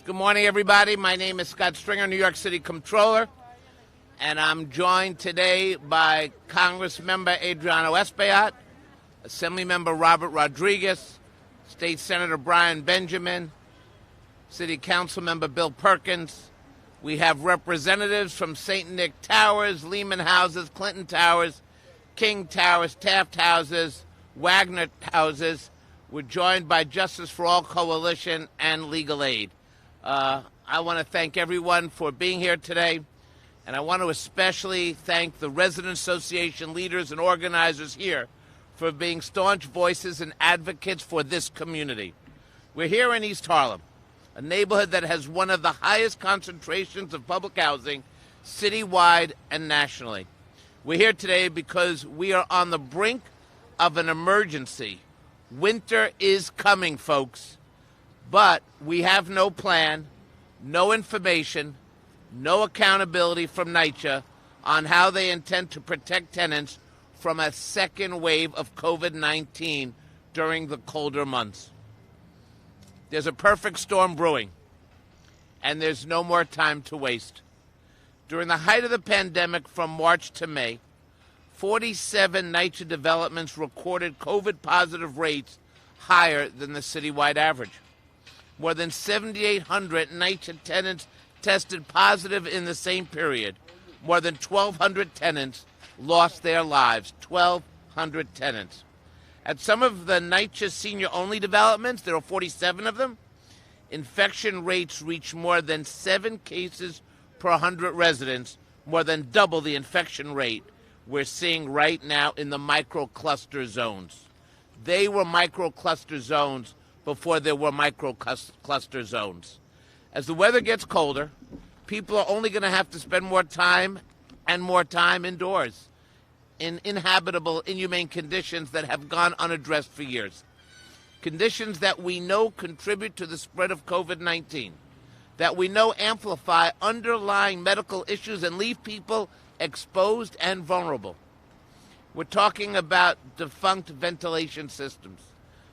Good morning, everybody. My name is Scott Stringer, New York City Comptroller, and I'm joined today by Congressmember Adriano Espaillat, Assemblymember Robert Rodriguez, State Senator Brian Benjamin, City Council Member Bill Perkins. We have representatives from St. Nick Towers, Lehman Houses, Clinton Towers, King Towers, Taft Houses, Wagner Houses. We're joined by Justice for All Coalition and Legal Aid. I want to thank everyone for being here today, and I want to especially thank the Resident Association leaders and organizers here for being staunch voices and advocates for this community. We're here in East Harlem, a neighborhood that has one of the highest concentrations of public housing citywide and nationally. We're here today because we are on the brink of an emergency. Winter is coming, folks. But we have no plan, no information, no accountability from NYCHA on how they intend to protect tenants from a second wave of COVID-19 during the colder months. There's a perfect storm brewing, and there's no more time to waste. During the height of the pandemic from March to May, 47 NYCHA developments recorded COVID-positive rates higher than the citywide average. More than 7,800 NYCHA tenants tested positive in the same period. More than 1,200 tenants lost their lives. 1,200 tenants. At some of the NYCHA senior-only developments, there are 47 of them, infection rates reach more than 7 cases per 100 residents, more than double the infection rate we're seeing right now in the micro-cluster zones. They were micro-cluster zones before there were micro-cluster zones. As the weather gets colder, people are only going to have to spend more time indoors in inhabitable, inhumane conditions that have gone unaddressed for years. Conditions that we know contribute to the spread of COVID-19, that we know amplify underlying medical issues and leave people exposed and vulnerable. We're talking about defunct ventilation systems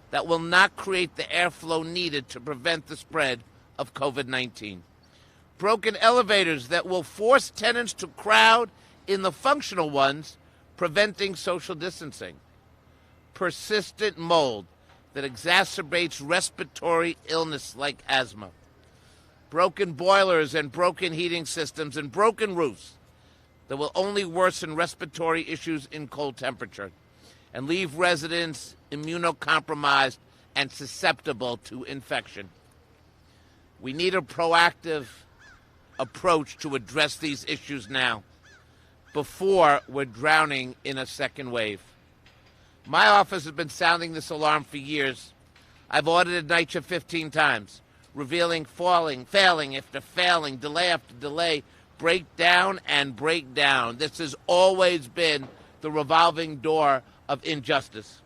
that will not create the airflow needed to prevent the spread of COVID-19. Broken elevators that will force tenants to crowd in the functional ones, preventing social distancing. Persistent mold that exacerbates respiratory illness like asthma. Broken boilers and broken heating systems and broken roofs that will only worsen respiratory issues in cold temperature and leave residents immunocompromised and susceptible to infection. We need a proactive approach to address these issues now, before we're drowning in a second wave. My office has been sounding this alarm for years. I've audited NYCHA 15 times, revealing failing after failing, delay after delay, breakdown and breakdown. This has always been the revolving door of injustice.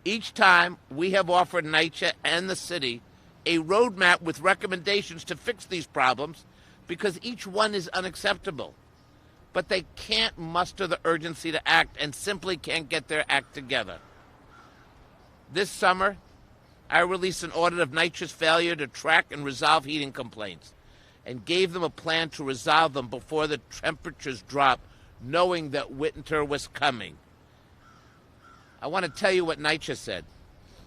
Each time we have offered NYCHA and the city a roadmap with recommendations to fix these problems because each one is unacceptable. But they can't muster the urgency to act and simply can't get their act together. This summer, I released an audit of NYCHA's failure to track and resolve heating complaints and gave them a plan to resolve them before the temperatures drop, knowing that winter was coming. I want to tell you what NYCHA said.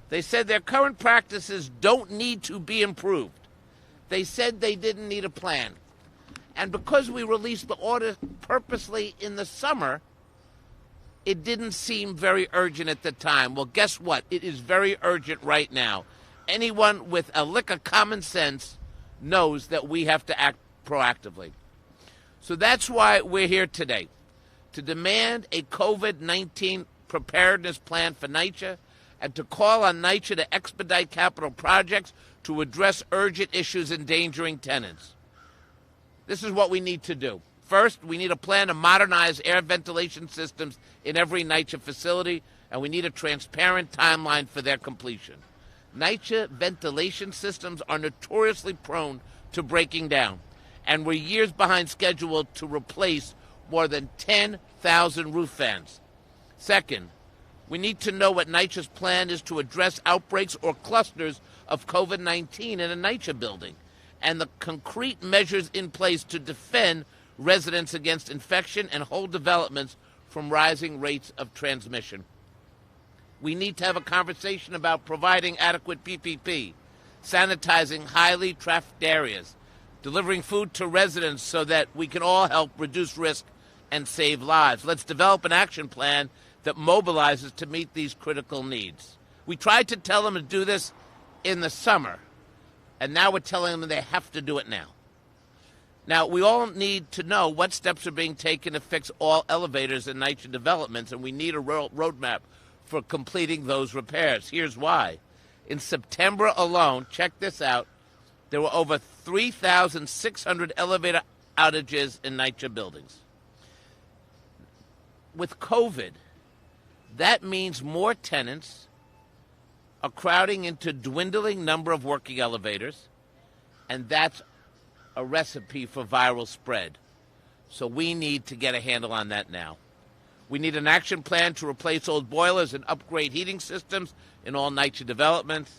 They said their current practices don't need to be improved. They said they didn't need a plan. And because we released the audit purposely in the summer, it didn't seem very urgent at the time. Well, guess what? It is very urgent right now. Anyone with a lick of common sense knows that we have to act proactively. So that's why we're here today, to demand a COVID-19 preparedness plan for NYCHA and to call on NYCHA to expedite capital projects to address urgent issues endangering tenants. This is what we need to do. First, we need a plan to modernize air ventilation systems in every NYCHA facility, and we need a transparent timeline for their completion. NYCHA ventilation systems are notoriously prone to breaking down, and we're years behind schedule to replace more than 10,000 roof fans. Second, we need to know what NYCHA's plan is to address outbreaks or clusters of COVID-19 in a NYCHA building and the concrete measures in place to defend residents against infection and hold developments from rising rates of transmission. We need to have a conversation about providing adequate PPP, sanitizing highly trafficked areas, delivering food to residents so that we can all help reduce risk and save lives. Let's develop an action plan that mobilizes to meet these critical needs. We tried to tell them to do this in the summer, and now we're telling them they have to do it now. Now, we all need to know what steps are being taken to fix all elevators in NYCHA developments, and we need a roadmap for completing those repairs. Here's why. In September alone, check this out, there were over 3,600 elevator outages in NYCHA buildings. With COVID, that means more tenants are crowding into dwindling number of working elevators, and that's a recipe for viral spread. So we need to get a handle on that now. We need an action plan to replace old boilers and upgrade heating systems in all NYCHA developments.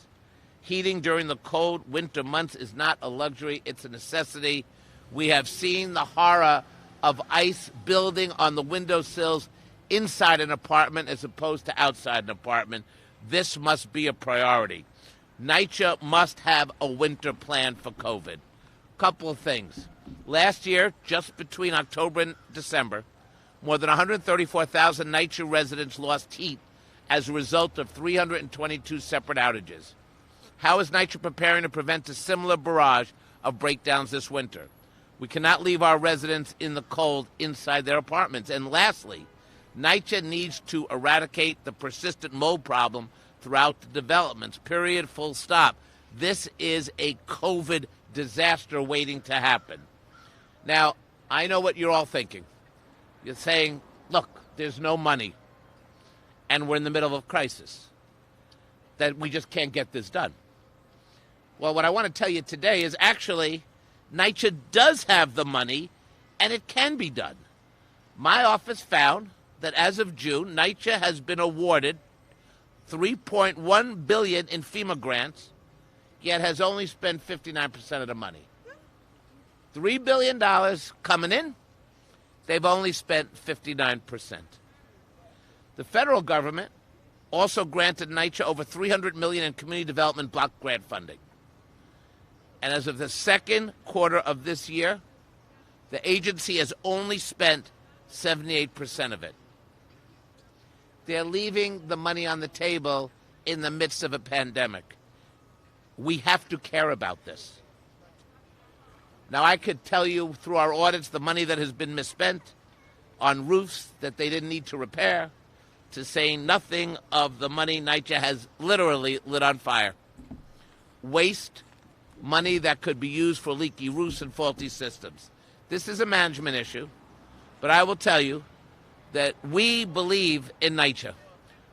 Heating during the cold winter months is not a luxury, it's a necessity. We have seen the horror of ice building on the windowsills inside an apartment as opposed to outside an apartment. This must be a priority. NYCHA must have a winter plan for COVID. Couple of things. Last year, just between October and December, more than 134,000 NYCHA residents lost heat as a result of 322 separate outages. How is NYCHA preparing to prevent a similar barrage of breakdowns this winter? We cannot leave our residents in the cold inside their apartments. And lastly, NYCHA needs to eradicate the persistent mold problem throughout the developments, period, full stop. This is a COVID disaster waiting to happen. Now, I know what you're all thinking. You're saying, look, there's no money, and we're in the middle of a crisis, that we just can't get this done. Well, what I want to tell you today is actually NYCHA does have the money, and it can be done. My office found that as of June, NYCHA has been awarded $3.1 billion in FEMA grants, yet has only spent 59% of the money. $3 billion coming in, they've only spent 59%. The federal government also granted NYCHA over $300 million in community development block grant funding. And as of the second quarter of this year, the agency has only spent 78% of it. They're leaving the money on the table in the midst of a pandemic. We have to care about this. Now, I could tell you through our audits the money that has been misspent on roofs that they didn't need to repair, to say nothing of the money NYCHA has literally lit on fire. Waste, money that could be used for leaky roofs and faulty systems. This is a management issue, but I will tell you that we believe in NYCHA.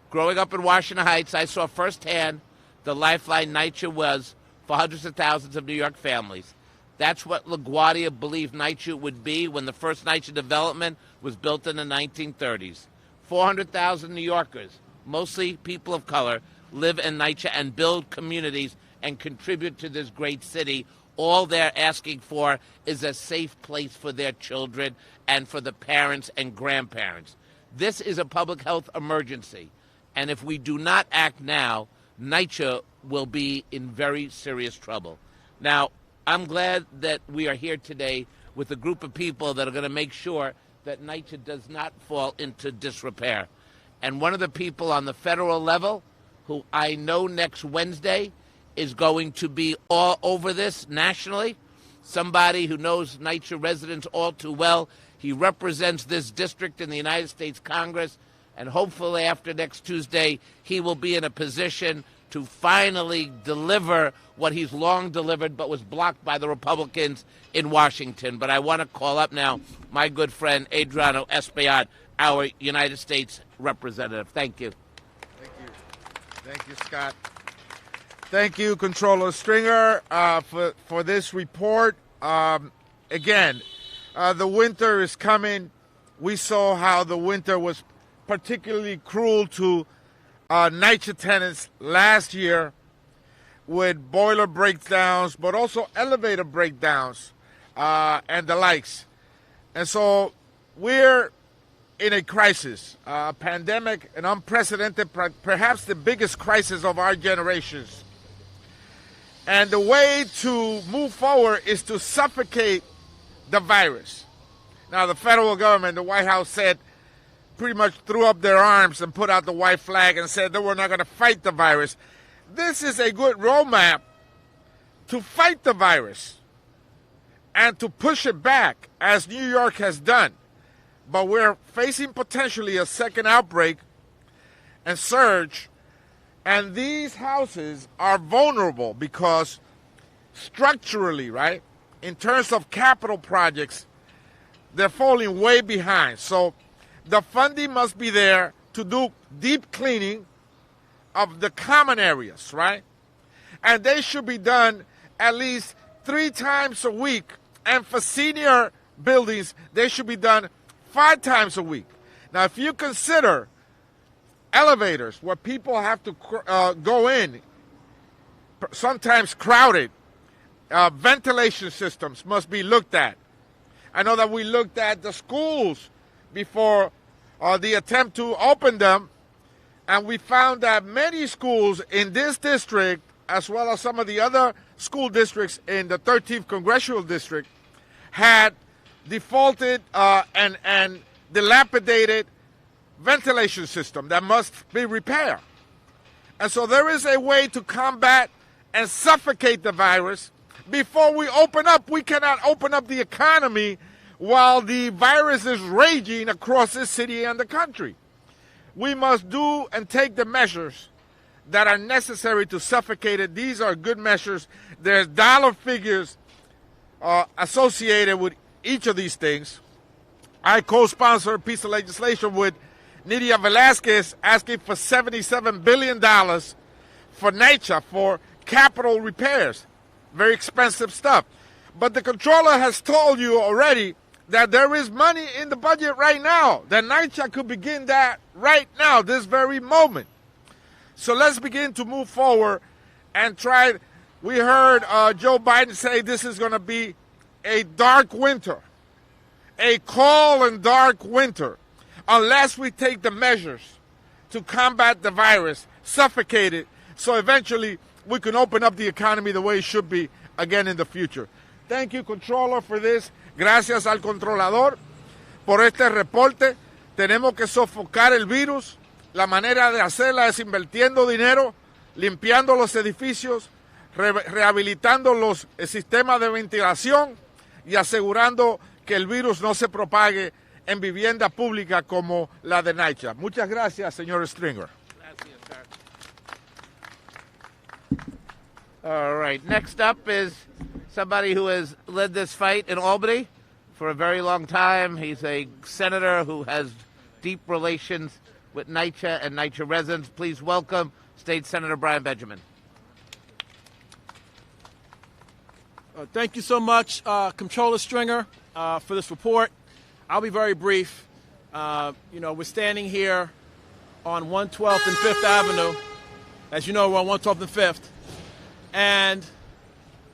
Growing up in Washington Heights, I saw firsthand the lifeline NYCHA was for hundreds of thousands of New York families. That's what LaGuardia believed NYCHA would be when the first NYCHA development was built in the 1930s. 400,000 New Yorkers, mostly people of color, live in NYCHA and build communities and contribute to this great city. All they're asking for is a safe place for their children and for the parents and grandparents. This is a public health emergency, and if we do not act now, NYCHA will be in very serious trouble. Now, I'm glad that we are here today with a group of people that are going to make sure that NYCHA does not fall into disrepair. And one of the people on the federal level who I know next Wednesday is going to be all over this nationally, somebody who knows NYCHA residents all too well. He represents this district in the United States Congress, and hopefully after next Tuesday, he will be in a position to finally deliver what he's long delivered but was blocked by the Republicans in Washington. But I want to call up now my good friend Adriano Espaillat, our United States representative. Thank you. Thank you. Thank you, Scott. Thank you, Controller Stringer, for this report. Again, the winter is coming. We saw how the winter was particularly cruel to NYCHA tenants last year. with boiler breakdowns, but also elevator breakdowns and the likes. And so we're in a crisis, a pandemic, an unprecedented, perhaps the biggest crisis of our generations. And the way to move forward is to suffocate the virus. Now, the federal government, the White House said, pretty much threw up their arms and put out the white flag and said that we're not going to fight the virus. This is a good roadmap to fight the virus and to push it back, as New York has done. But we're facing potentially a second outbreak and surge, and these houses are vulnerable because structurally, right, in terms of capital projects, they're falling way behind. So the funding must be there to do deep cleaning of the common areas, right? And they should be done at least 3 times a week. And for senior buildings, they should be done 5 times a week. Now, if you consider elevators where people have to go in, sometimes crowded, ventilation systems must be looked at. I know that we looked at the schools before the attempt to open them, and we found that many schools in this district, as well as some of the other school districts in the 13th Congressional District, had defaulted and dilapidated ventilation system that must be repaired. And so there is a way to combat and suffocate the virus before we open up. We cannot open up the economy while the virus is raging across this city and the country. We must do and take the measures that are necessary to suffocate it. These are good measures. There's dollar figures associated with each of these things. I co-sponsor a piece of legislation with Nydia Velazquez asking for $77 billion for NYCHA for capital repairs. Very expensive stuff. But the controller has told you already that there is money in the budget right now, that NYCHA could begin that right now, this very moment. So let's begin to move forward and try. We heard Joe Biden say this is going to be a dark winter, a cold and dark winter, unless we take the measures to combat the virus, suffocate it, so eventually we can open up the economy the way it should be again in the future. Thank you, Controller, for this. Gracias al controlador por este reporte. Tenemos que sofocar el virus. La manera de hacerla es invirtiendo dinero, limpiando los edificios, rehabilitando los sistemas de ventilación y asegurando que el virus no se propague en vivienda pública como la de NYCHA. Muchas gracias, señor Stringer. Gracias, sir. All right. Next up is somebody who has led this fight in Albany for a very long time. He's a senator who has deep relations with NYCHA and NYCHA residents. Please welcome State Senator Brian Benjamin. Thank you so much, Comptroller Stringer, for this report. I'll be very brief. We're standing here on 112th and 5th Avenue. As you know, we're on 112th and 5th. And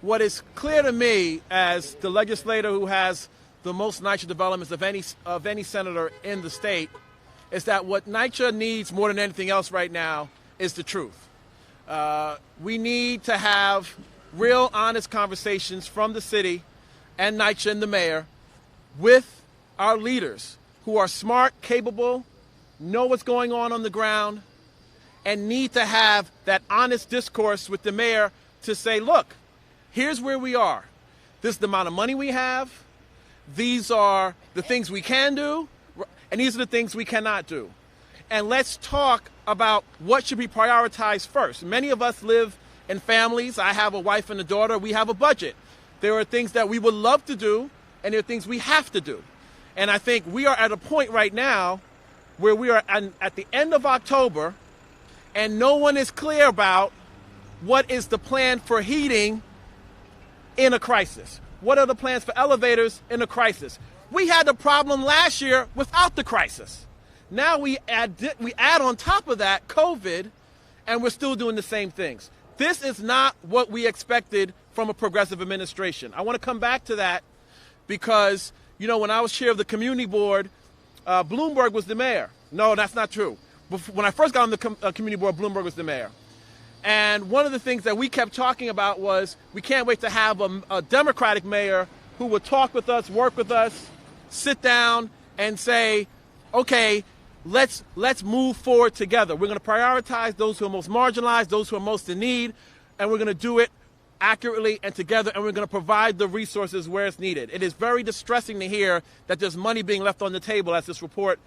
what is clear to me as the legislator who has the most NYCHA developments of any senator in the state is that what NYCHA needs more than anything else right now is the truth. We need to have real, honest conversations from the city and NYCHA and the mayor with our leaders who are smart, capable, know what's going on the ground, and need to have that honest discourse with the mayor to say, look, here's where we are. This is the amount of money we have. These are the things we can do, and these are the things we cannot do. And let's talk about what should be prioritized first. Many of us live in families. I have a wife and a daughter. We have a budget. There are things that we would love to do, and there are things we have to do. And I think we are at a point right now where we are at the end of October, and no one is clear about what is the plan for heating in a crisis. What are the plans for elevators in a crisis? We had the problem last year without the crisis. Now we add on top of that COVID, and we're still doing the same things. This is not what we expected from a progressive administration. I want to come back to that because, when I was chair of the community board, Bloomberg was the mayor. No, that's not true. When I first got on the community board, Bloomberg was the mayor. And one of the things that we kept talking about was we can't wait to have a Democratic mayor who would talk with us, work with us, sit down and say, okay, let's move forward together. We're going to prioritize those who are most marginalized, those who are most in need, and we're going to do it accurately and together, and we're going to provide the resources where it's needed. It is very distressing to hear that there's money being left on the table, as this report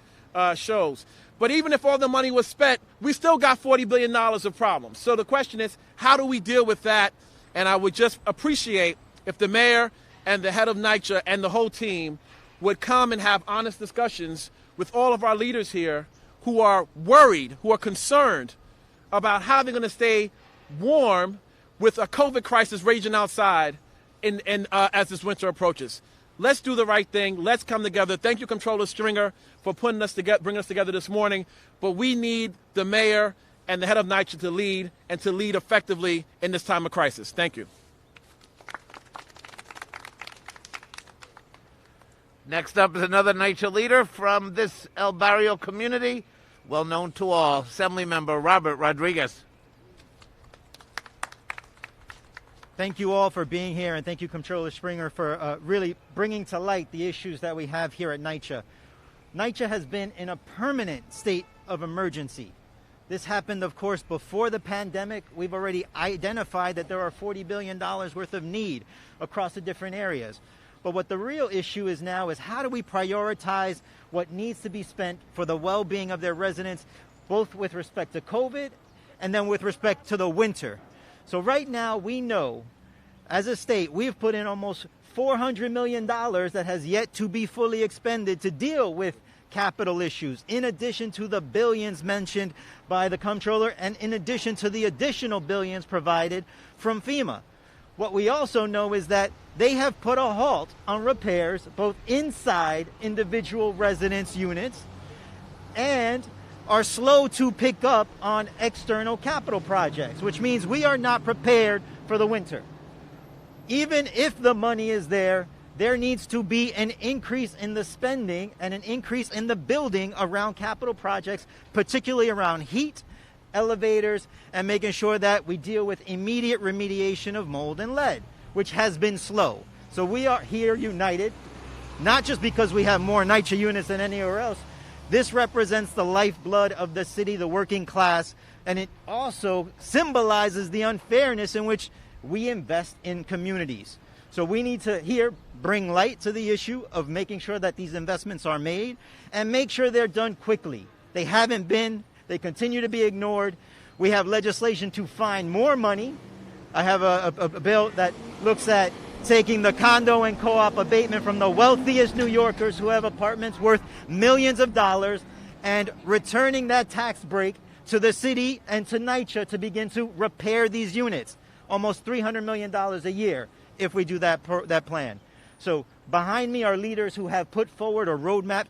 shows. But even if all the money was spent, we still got $40 billion of problems. So the question is, how do we deal with that? And I would just appreciate if the mayor and the head of NYCHA and the whole team would come and have honest discussions with all of our leaders here who are worried, who are concerned about how they're going to stay warm with a COVID crisis raging outside as this winter approaches. Let's do the right thing. Let's come together. Thank you, Comptroller Stringer, for bringing us together this morning. But we need the mayor and the head of NYCHA to lead and to lead effectively in this time of crisis. Thank you. Next up is another NYCHA leader from this El Barrio community, well known to all, Assemblymember Robert Rodriguez. Thank you all for being here, and thank you, Comptroller Springer, for really bringing to light the issues that we have here at NYCHA. NYCHA has been in a permanent state of emergency. This happened, of course, before the pandemic. We've already identified that there are $40 billion worth of need across the different areas. But what the real issue is now is how do we prioritize what needs to be spent for the well-being of their residents, both with respect to COVID and then with respect to the winter. So right now we know, as a state, we've put in almost $400 million that has yet to be fully expended to deal with capital issues, in addition to the billions mentioned by the comptroller and in addition to the additional billions provided from FEMA. What we also know is that they have put a halt on repairs both inside individual residence units and are slow to pick up on external capital projects, which means we are not prepared for the winter. Even if the money is there, there needs to be an increase in the spending and an increase in the building around capital projects, particularly around heat, elevators, and making sure that we deal with immediate remediation of mold and lead, which has been slow. So we are here united, not just because we have more NYCHA units than anywhere else. This represents the lifeblood of the city, the working class, and it also symbolizes the unfairness in which we invest in communities. So we need to here bring light to the issue of making sure that these investments are made and make sure they're done quickly. They haven't been. They continue to be ignored. We have legislation to find more money. I have a bill that looks at taking the condo and co-op abatement from the wealthiest New Yorkers who have apartments worth millions of dollars and returning that tax break to the city and to NYCHA to begin to repair these units. Almost $300 million a year if we do that plan. So behind me are leaders who have put forward a roadmap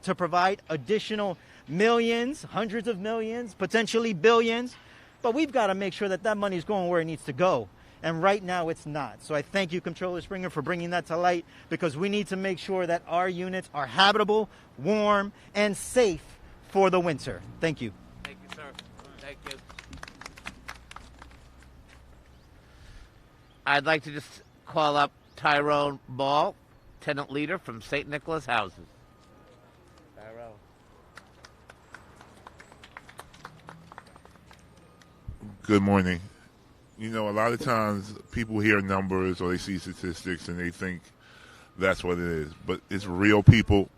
to provide additional millions, hundreds of millions, potentially billions. But we've got to make sure that that money is going where it needs to go. And right now it's not. So I thank you, Comptroller Springer, for bringing that to light, because we need to make sure that our units are habitable, warm, and safe for the winter. Thank you. Thank you, sir. Thank you. I'd like to just call up Tyrone Ball, tenant leader from St. Nicholas Houses. Tyrone. Good morning. You know, a lot of times people hear numbers or they see statistics and they think that's what it is. But it's real people.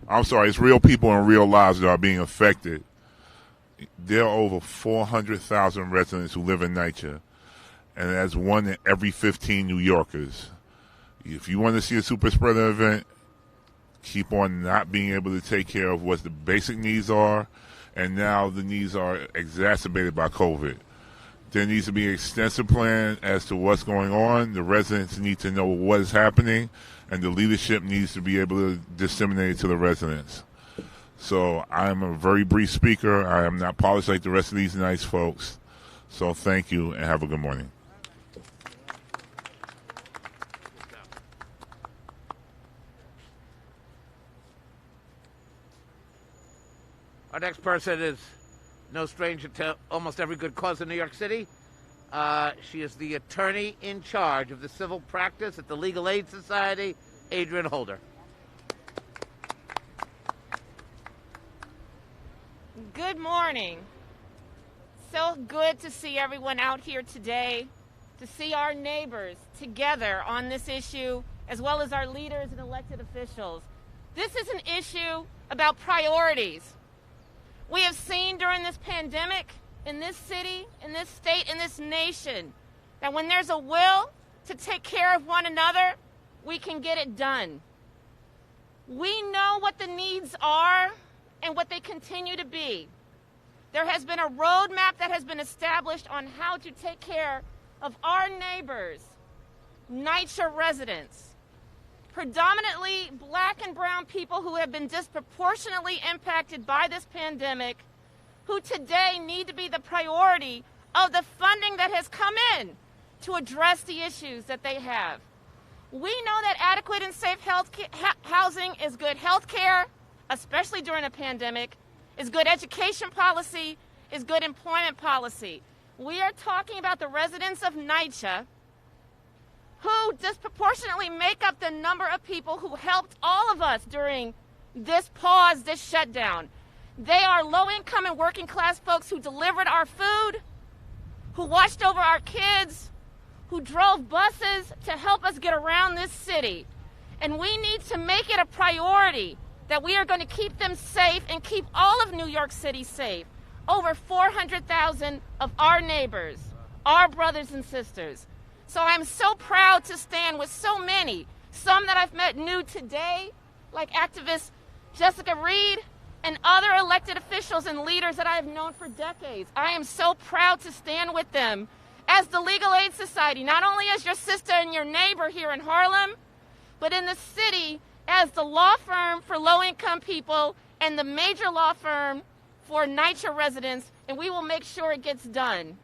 It's real people and real lives that are being affected. There are over 400,000 residents who live in NYCHA, and that's 1 in every 15 New Yorkers. If you want to see a super spreader event, keep on not being able to take care of what the basic needs are, and now the needs are exacerbated by COVID. There needs to be an extensive plan as to what's going on. The residents need to know what is happening, and the leadership needs to be able to disseminate it to the residents. So I am a very brief speaker. I am not polished like the rest of these nice folks. So thank you and have a good morning. Our next person is no stranger to almost every good cause in New York City. She is the attorney in charge of the civil practice at the Legal Aid Society, Adrian Holder. Good morning. So good to see everyone out here today, to see our neighbors together on this issue, as well as our leaders and elected officials. This is an issue about priorities. We have seen during this pandemic in this city, in this state, in this nation, that when there's a will to take care of one another, we can get it done. We know what the needs are and what they continue to be. There has been a roadmap that has been established on how to take care of our neighbors, NYCHA residents, predominantly black and brown people who have been disproportionately impacted by this pandemic, who today need to be the priority of the funding that has come in to address the issues that they have. We know that adequate and safe housing is good health care, especially during a pandemic, is good education policy, is good employment policy. We are talking about the residents of NYCHA who disproportionately make up the number of people who helped all of us during this pause, this shutdown. They are low-income and working-class folks who delivered our food, who watched over our kids, who drove buses to help us get around this city. And we need to make it a priority that we are going to keep them safe and keep all of New York City safe. Over 400,000 of our neighbors, our brothers and sisters. So I'm so proud to stand with so many, some that I've met new today, like activist Jessica Reed, and other elected officials and leaders that I have known for decades. I am so proud to stand with them as the Legal Aid Society, not only as your sister and your neighbor here in Harlem, but in the city as the law firm for low-income people and the major law firm for NYCHA residents, and we will make sure it gets done.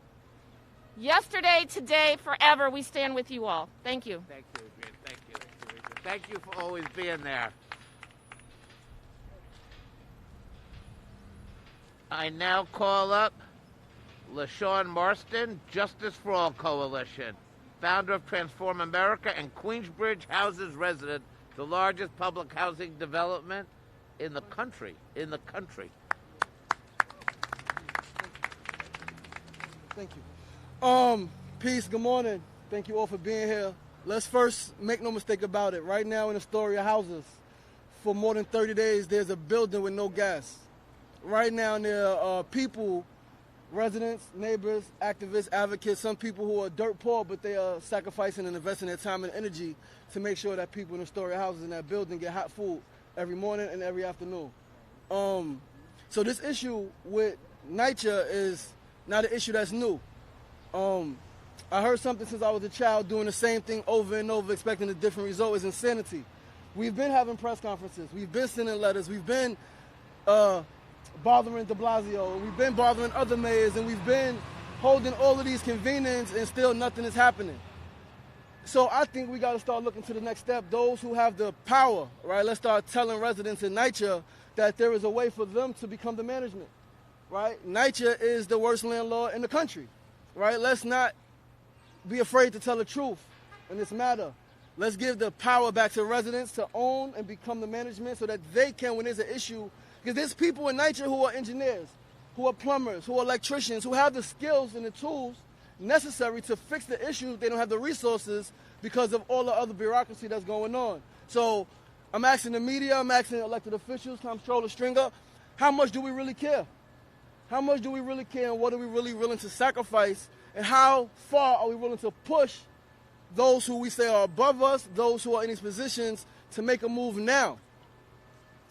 Yesterday, today, forever, we stand with you all. Thank you. Thank you, Adrian. Thank you. Thank you for always being there. I now call up LaShawn Marston, Justice for All Coalition, founder of Transform America and Queensbridge Houses resident, the largest public housing development in the country. Thank you. Peace, good morning. Thank you all for being here. Let's first make no mistake about it. Right now in Astoria houses, for more than 30 days, there's a building with no gas. Right now there are people, residents, neighbors, activists, advocates, some people who are dirt poor, but they are sacrificing and investing their time and energy to make sure that people in Astoria houses in that building get hot food every morning and every afternoon. So this issue with NYCHA is not an issue that's new. I heard something since I was a child, doing the same thing over and over, expecting a different result is insanity. We've been having press conferences. We've been sending letters. We've been bothering de Blasio. We've been bothering other mayors, and we've been holding all of these convenings, and still nothing is happening. So I think we got to start looking to the next step. Those who have the power, right? Let's start telling residents in NYCHA that there is a way for them to become the management, right? NYCHA is the worst landlord in the country, right? Let's not be afraid to tell the truth in this matter. Let's give the power back to residents to own and become the management so that they can, when there's an issue, because there's people in NYCHA who are engineers, who are plumbers, who are electricians, who have the skills and the tools necessary to fix the issue. They don't have the resources because of all the other bureaucracy that's going on. So I'm asking the media, I'm asking elected officials, Comptroller Stringer, how much do we really care? How much do we really care, and what are we really willing to sacrifice, and how far are we willing to push those who we say are above us, those who are in these positions, to make a move now?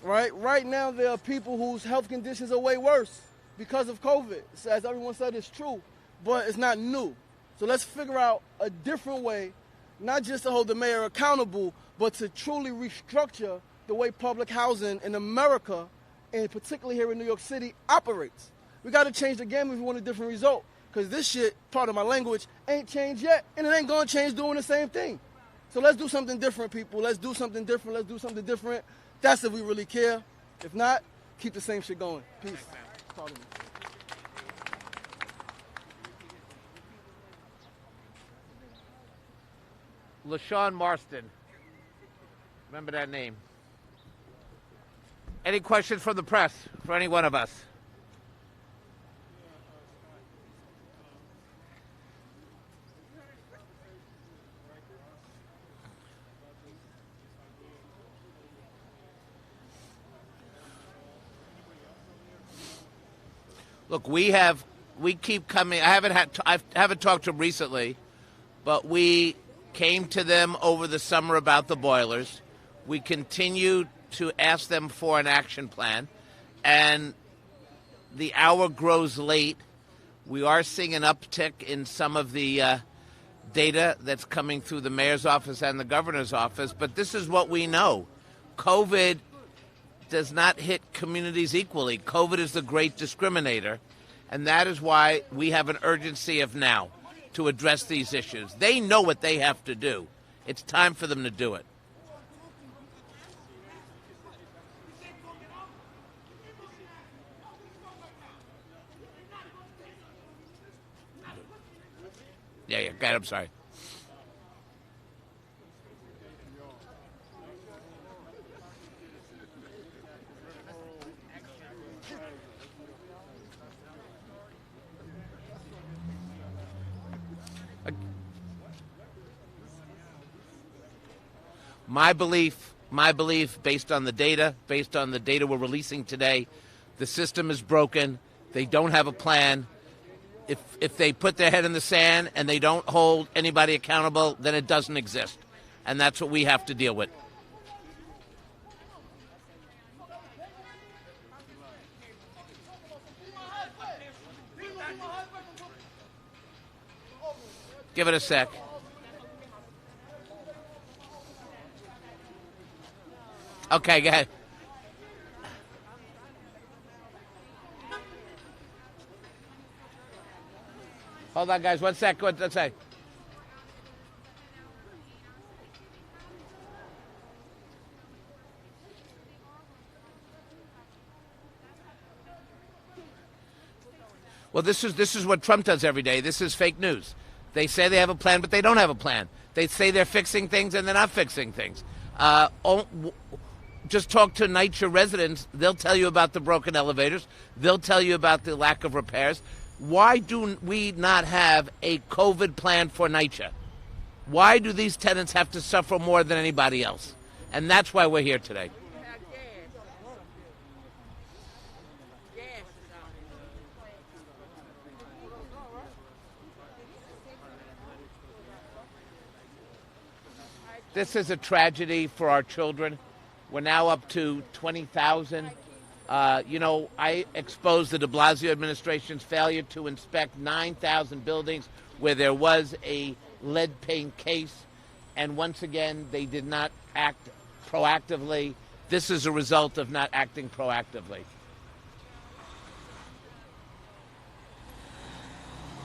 Right? Right now, there are people whose health conditions are way worse because of COVID. So as everyone said, it's true, but it's not new. So let's figure out a different way, not just to hold the mayor accountable, but to truly restructure the way public housing in America, and particularly here in New York City, operates. We got to change the game if we want a different result. Because this shit, part of my language, ain't changed yet, and it ain't gonna change doing the same thing. So let's do something different, people. Let's do something different. Let's do something different. That's if we really care. If not, keep the same shit going. Peace. Talk to me. LaShawn Marston. Remember that name. Any questions from the press for any one of us? Look, we keep coming. I haven't talked to them recently, but we came to them over the summer about the boilers. We continue to ask them for an action plan, and the hour grows late. We are seeing an uptick in some of the data that's coming through the mayor's office and the governor's office, but this is what we know. COVID does not hit communities equally. COVID is the great discriminator, and that is why we have an urgency of now to address these issues. They know what they have to do. It's time for them to do it. Yeah, go ahead, I'm sorry. My belief, based on the data we're releasing today, the system is broken. They don't have a plan. If they put their head in the sand and they don't hold anybody accountable, then it doesn't exist. And that's what we have to deal with. Give it a sec. Okay, go ahead. Hold on, guys. 1 sec. One sec. Well, this is what Trump does every day. This is fake news. They say they have a plan, but they don't have a plan. They say they're fixing things, and they're not fixing things. Just talk to NYCHA residents. They'll tell you about the broken elevators. They'll tell you about the lack of repairs. Why do we not have a COVID plan for NYCHA? Why do these tenants have to suffer more than anybody else? And that's why we're here today. This is a tragedy for our children. We're now up to 20,000. I exposed the de Blasio administration's failure to inspect 9,000 buildings where there was a lead paint case. And once again, they did not act proactively. This is a result of not acting proactively.